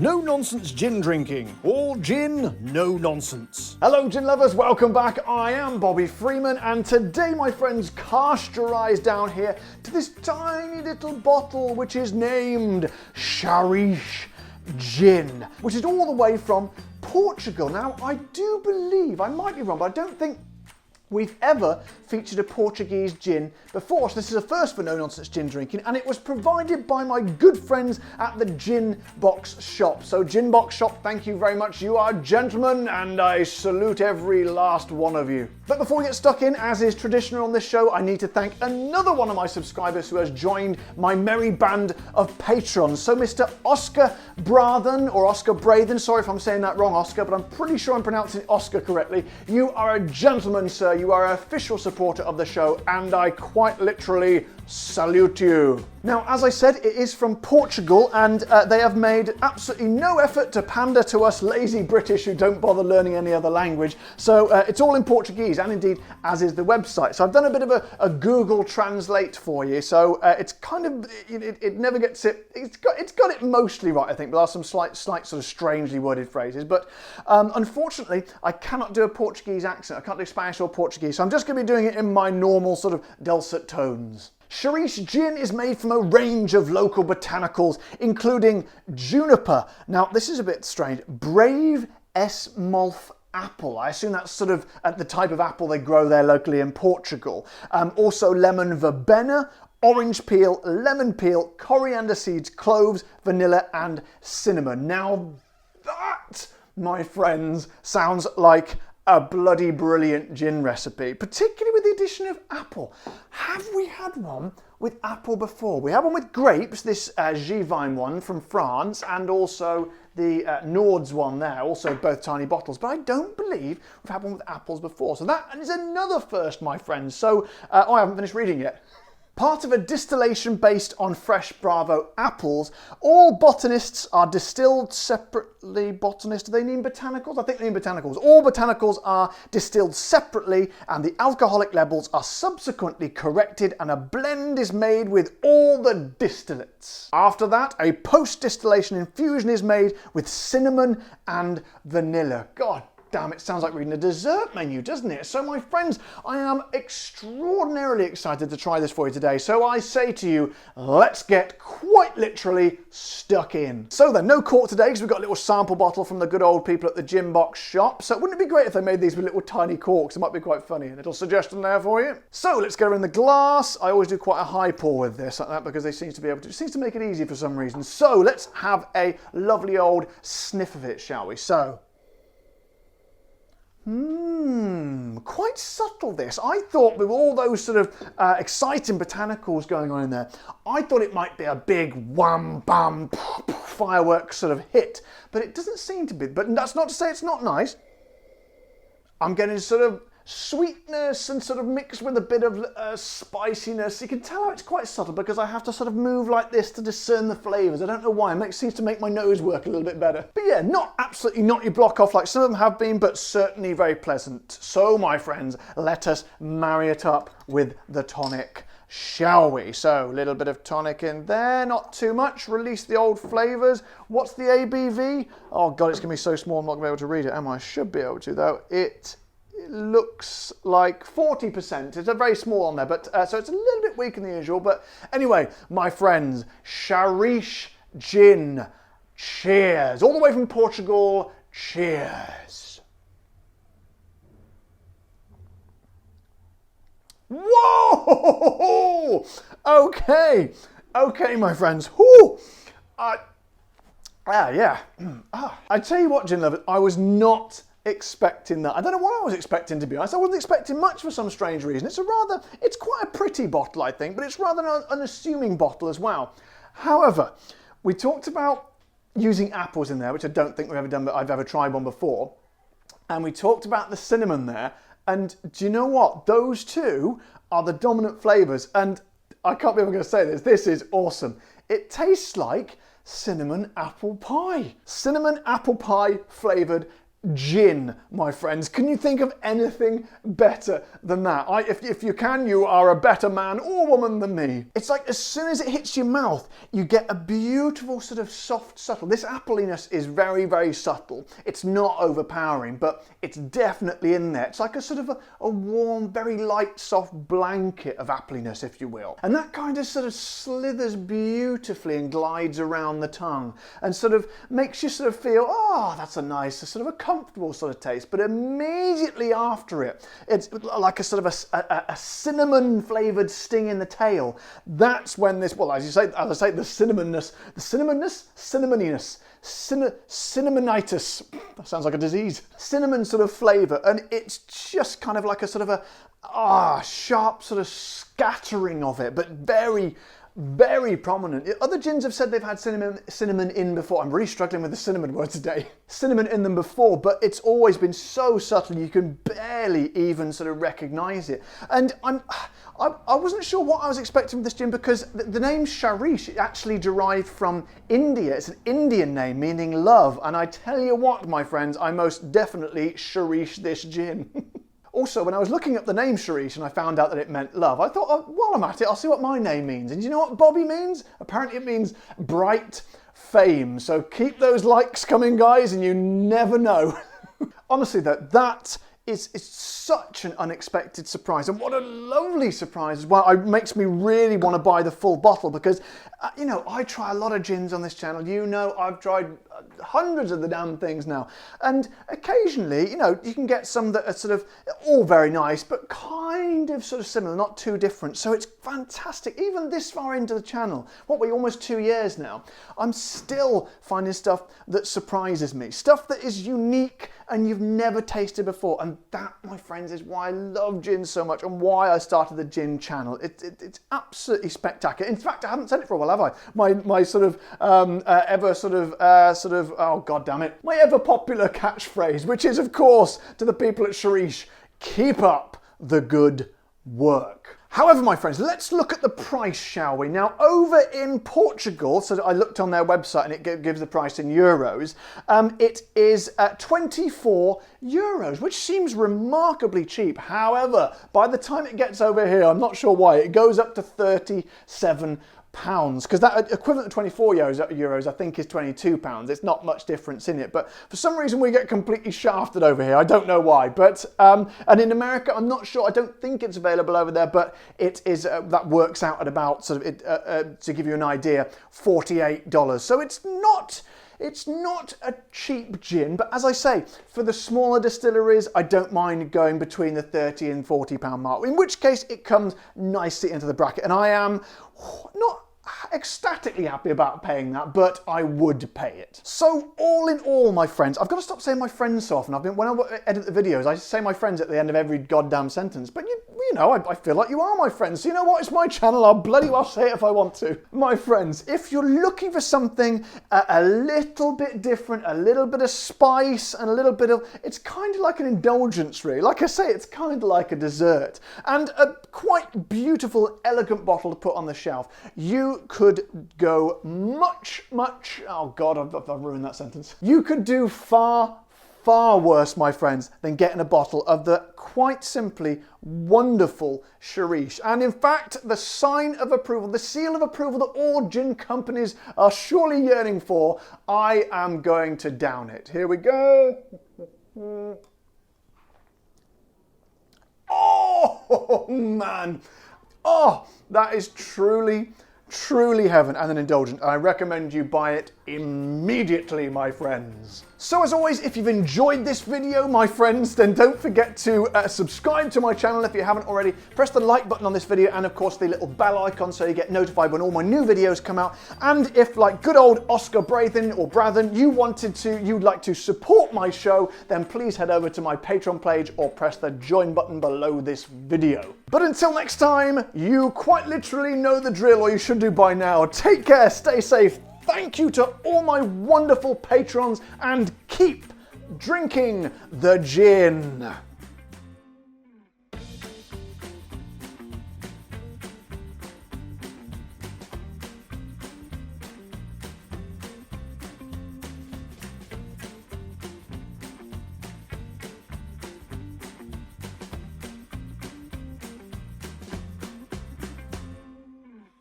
No nonsense gin drinking. All gin, no nonsense. Hello gin lovers, welcome back. I am Bobby Freeman and today my friends cast your eyes down here to this tiny little bottle which is named Sharish Gin, which is all the way from Portugal. Now I do believe, I might be wrong, but I don't think we've ever featured a Portuguese gin before, so this is a first for No Nonsense Gin Drinking, and it was provided by my good friends at the Gin Box Shop. So Gin Box Shop, thank you very much. You are gentlemen, and I salute every last one of you. But before we get stuck in, as is traditional on this show, I need to thank another one of my subscribers who has joined my merry band of patrons. So Mr. Oscar Brathen, or Oscar Brathen, sorry if I'm saying that wrong, Oscar, but I'm pretty sure I'm pronouncing Oscar correctly. You are a gentleman, sir. You are an official supporter of the show, and I quite literally salute you. Now, as I said, it is from Portugal, and they have made absolutely no effort to pander to us lazy British who don't bother learning any other language. So it's all in Portuguese, and indeed, as is the website. So I've done a bit of a Google Translate for you. So it's kind of, it never gets it, it's got it mostly right, I think. There are some slight sort of strangely worded phrases, but unfortunately, I cannot do a Portuguese accent. I can't do Spanish or Portuguese, so I'm just going to be doing it in my normal sort of dulcet tones. Sharish Gin is made from a range of local botanicals, including juniper. Now, this is a bit strange. Brave Esmolf apple. I assume that's sort of the type of apple they grow there locally in Portugal. Also lemon verbena, orange peel, lemon peel, coriander seeds, cloves, vanilla, and cinnamon. Now, that, my friends, sounds like a bloody brilliant gin recipe, particularly with the addition of apple. Have we had one with apple before? We had one with grapes, this Givine one from France, and also the Nords one there, also both tiny bottles, but I don't believe we've had one with apples before. So that is another first, my friends. So, I haven't finished reading yet. Part of a distillation based on fresh Bravo apples, all botanists are distilled separately. Botanists, do they mean botanicals? I think they mean botanicals. All botanicals are distilled separately and the alcoholic levels are subsequently corrected and a blend is made with all the distillates. After that, a post-distillation infusion is made with cinnamon and vanilla. God damn, it sounds like reading a dessert menu, doesn't it? So my friends, I am extraordinarily excited to try this for you today. So I say to you, let's get quite literally stuck in. So then, no cork today because we've got a little sample bottle from the good old people at the Gin Box Shop. So wouldn't it be great if they made these with little tiny corks? It might be quite funny. A little suggestion there for you. So let's get her in the glass. I always do quite a high pour with this like that because they seem to be able to, it seems to make it easy for some reason. So let's have a lovely old sniff of it, shall we? So. Quite subtle this. I thought with all those sort of exciting botanicals going on in there, I thought it might be a big wham bam fireworks sort of hit, but it doesn't seem to be. But that's not to say it's not nice. I'm getting sort of sweetness and sort of mixed with a bit of spiciness. You can tell how it's quite subtle because I have to sort of move like this to discern the flavours. I don't know why. It seems to make my nose work a little bit better. But yeah, not absolutely not your block off like some of them have been, but certainly very pleasant. So my friends, let us marry it up with the tonic, shall we? So a little bit of tonic in there, not too much. Release the old flavours. What's the ABV? Oh God, it's going to be so small I'm not going to be able to read it, am I? I should be able to though. It looks like 40%. It's a very small on there, but so it's a little bit weaker than usual. But anyway, my friends, Sharish Gin. Cheers. All the way from Portugal. Cheers. Whoa! Okay, my friends. Whoo! Yeah. I tell you what, gin lovers, I was not expecting that. I don't know what I was expecting, to be honest. I wasn't expecting much for some strange reason. It's quite a pretty bottle, I think, but it's rather an unassuming bottle as well. However, we talked about using apples in there, which I don't think I've ever tried one before. And we talked about the cinnamon there. And do you know what? Those two are the dominant flavours. And I can't believe I'm going to say this. This is awesome. It tastes like cinnamon apple pie. Cinnamon apple pie flavoured Gin, my friends. Can you think of anything better than that? If you can, you are a better man or woman than me. It's like as soon as it hits your mouth, you get a beautiful sort of soft, subtle. This appliness is very, very subtle. It's not overpowering, but it's definitely in there. It's like a sort of a warm, very light, soft blanket of appliness, if you will. And that kind of sort of slithers beautifully and glides around the tongue and sort of makes you sort of feel, oh, that's a nice, sort of a comfortable sort of taste. But immediately after it, it's like a sort of a cinnamon flavored sting in the tail. That's when this, well, as I say, the cinnamonitis, cinnamonitis, that sounds like a disease. Cinnamon sort of flavour, and it's just kind of like a sort of a sharp sort of scattering of it, but very, very prominent. Other gins have said they've had cinnamon in before. I'm really struggling with the cinnamon word today. Cinnamon in them before, but it's always been so subtle you can barely even sort of recognise it. And I wasn't sure what I was expecting from this gin because the name Sharish actually derived from India. It's an Indian name meaning love. And I tell you what, my friends, I most definitely Sharish this gin. Also, when I was looking up the name Sharish and I found out that it meant love, I thought, oh, while I'm at it, I'll see what my name means. And do you know what Bobby means? Apparently it means bright fame. So keep those likes coming, guys, and you never know. Honestly, that is such an unexpected surprise, and what a lovely surprise as well. It makes me really want to buy the full bottle because, you know, I try a lot of gins on this channel. You know, I've tried hundreds of the damn things now, and occasionally, you know, you can get some that are sort of all very nice, but kind of sort of similar, not too different. So it's fantastic. Even this far into the channel, what we're almost 2 years now, I'm still finding stuff that surprises me, stuff that is unique and you've never tasted before. And that, my friends, is why I love gin so much and why I started the gin channel. It's absolutely spectacular. In fact, I haven't said it for a while, have I? My sort of oh god damn it, my ever popular catchphrase, which is of course to the people at Sharish, keep up the good work. However, my friends, let's look at the price, shall we? Now, over in Portugal, so I looked on their website and it gives the price in euros, it is 24 euros, which seems remarkably cheap. However, by the time it gets over here, I'm not sure why, it goes up to 37 pounds, because that equivalent to 24 euros I think is 22 pounds. It's not much difference in it, but for some reason we get completely shafted over here. I don't know why, but and in America I'm not sure. I don't think it's available over there, but it is that works out at about sort of to give you an idea, $48. So it's not a cheap gin, but as I say, for the smaller distilleries, I don't mind going between the 30 and 40 pound mark, in which case it comes nicely into the bracket, and I am not ecstatically happy about paying that, but I would pay it. So all in all, my friends, I've got to stop saying my friends so often. When I edit the videos, I say my friends at the end of every goddamn sentence, but you know, I feel like you are my friends. So you know what? It's my channel. I'll bloody well say it if I want to. My friends, if you're looking for something a little bit different, a little bit of spice and a little bit of, it's kind of like an indulgence really. Like I say, it's kind of like a dessert and a quite beautiful, elegant bottle to put on the shelf. You could go much, oh God, I've ruined that sentence. You could do far worse, my friends, than getting a bottle of the quite simply wonderful Sharish. And in fact, the sign of approval, the seal of approval that all gin companies are surely yearning for, I am going to down it. Here we go. Oh, man. Oh, that is truly heaven and an indulgent. I recommend you buy it immediately, my friends. So as always, if you've enjoyed this video, my friends, then don't forget to subscribe to my channel if you haven't already. Press the like button on this video and of course the little bell icon so you get notified when all my new videos come out. And if, like good old Oscar Brathen or Brathen, you'd like to support my show, then please head over to my Patreon page or press the join button below this video. But until next time, you quite literally know the drill, or you should do by now. Take care, stay safe. Thank you to all my wonderful patrons, and keep drinking the gin.